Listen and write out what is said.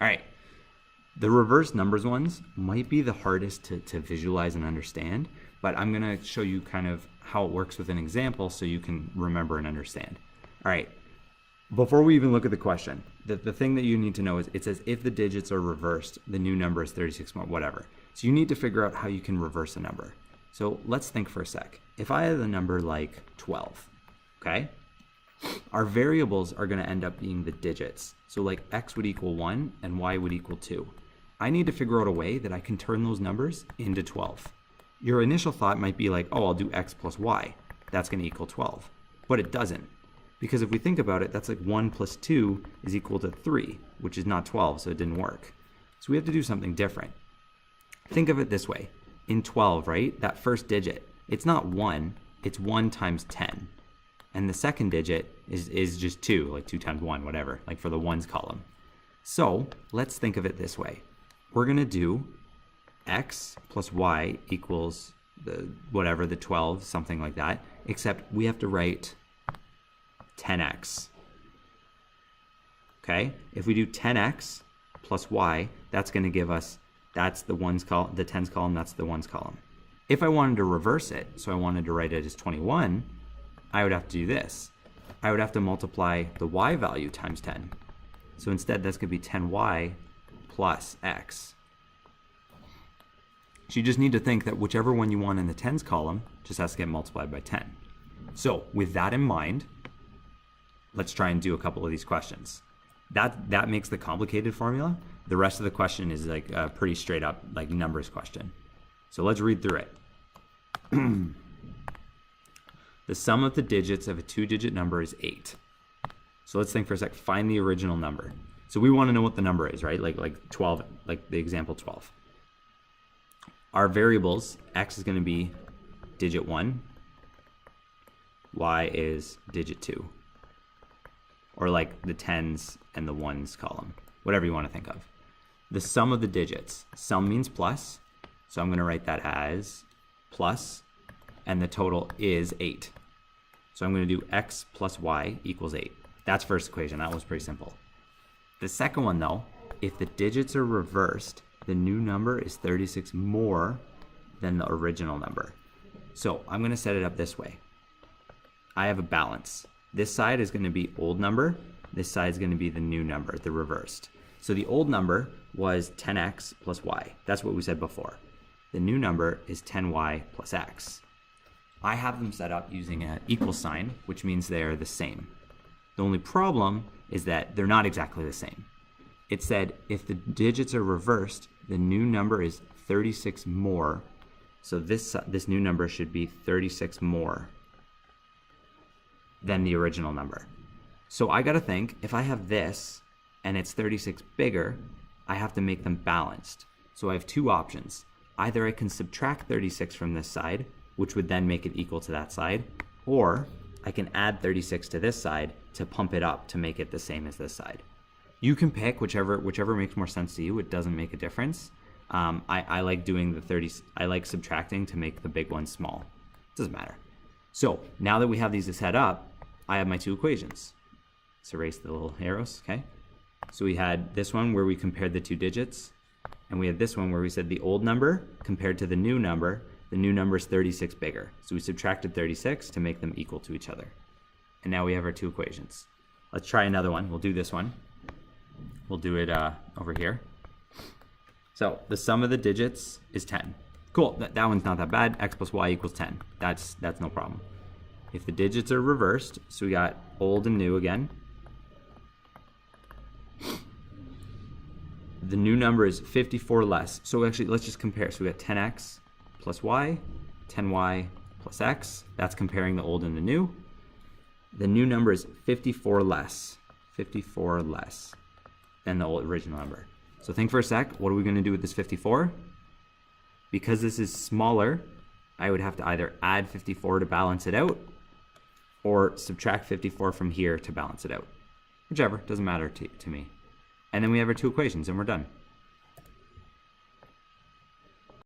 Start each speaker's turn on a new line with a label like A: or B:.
A: All right. The reverse numbers ones might be the hardest to visualize and understand, but I'm going to show you kind of how it works with an example so you can remember and understand. All right. Before we even look at the question, the thing that you need to know is it says if the digits are reversed, the new number is 36 more, whatever. So you need to figure out how you can reverse a number. So let's think for a sec. If I have a number like 12, okay? Our variables are going to end up being the digits. So like x would equal 1 and y would equal 2. I need to figure out a way that I can turn those numbers into 12. Your initial thought might be like, oh, I'll do x plus y. That's going to equal 12. But it doesn't. Because if we think about it, that's like 1 plus 2 is equal to 3, which is not 12, so it didn't work. So we have to do something different. Think of it this way. In 12, right, that first digit, it's not 1, it's 1 times 10. And the second digit is just 2, like 2 times 1, whatever, like for the ones column. So let's think of it this way. We're going to do x plus y equals the 12, something like that, except we have to write 10x. Okay, if we do 10x plus y, that's going to give us, that's the ones column, the tens column, that's the ones column. If I wanted to reverse it, so I wanted to write it as 21, I would have to do this. I would have to multiply the y value times 10. So instead, that's going to be 10y plus x. So you just need to think that whichever one you want in the tens column just has to get multiplied by 10. So with that in mind, let's try and do a couple of these questions. That makes the complicated formula. The rest of the question is like a pretty straight up like numbers question. So let's read through it. The sum of the digits of a 2-digit number is 8. So let's think for a sec, find the original number. So we want to know what the number is, right? Like 12, like the example 12. Our variables, x is going to be digit 1, y is digit 2. Or like the tens and the ones column, whatever you want to think of. The sum of the digits, sum means plus, so I'm going to write that as plus, and the total is 8. So I'm going to do x plus y equals 8. That's first equation. That was pretty simple. The second one though, if the digits are reversed, the new number is 36 more than the original number. So I'm going to set it up this way. I have a balance. This side is going to be old number. This side is going to be the new number, the reversed. So the old number was 10x plus y. That's what we said before. The new number is 10y plus x. I have them set up using an equal sign, which means they're the same. The only problem is that they're not exactly the same. It said if the digits are reversed, the new number is 36 more. So this new number should be 36 more than the original number. So I gotta think, if I have this and it's 36 bigger, I have to make them balanced. So I have two options. Either I can subtract 36 from this side, which would then make it equal to that side, or I can add 36 to this side to pump it up to make it the same as this side. You can pick whichever makes more sense to you. It doesn't make a difference. I like doing the 30, I like subtracting to make the big one small. It doesn't matter. So now that we have these set up, I have my two equations. Let's erase the little arrows, okay? So we had this one where we compared the two digits, and we had this one where we said the old number compared to the new number is 36 bigger. So we subtracted 36 to make them equal to each other. And now we have our two equations. Let's try another one. We'll do this one. We'll do it over here. So the sum of the digits is 10. Cool, that one's not that bad. X plus y equals 10. That's no problem. If the digits are reversed, so we got old and new again. The new number is 54 less. So actually, let's just compare. So we got 10x plus y, 10y plus x. That's comparing the old and the new. The new number is 54 less than the original number. So think for a sec, what are we going to do with this 54? Because this is smaller, I would have to either add 54 to balance it out, or subtract 54 from here to balance it out. Whichever, doesn't matter to me. And then we have our two equations and we're done.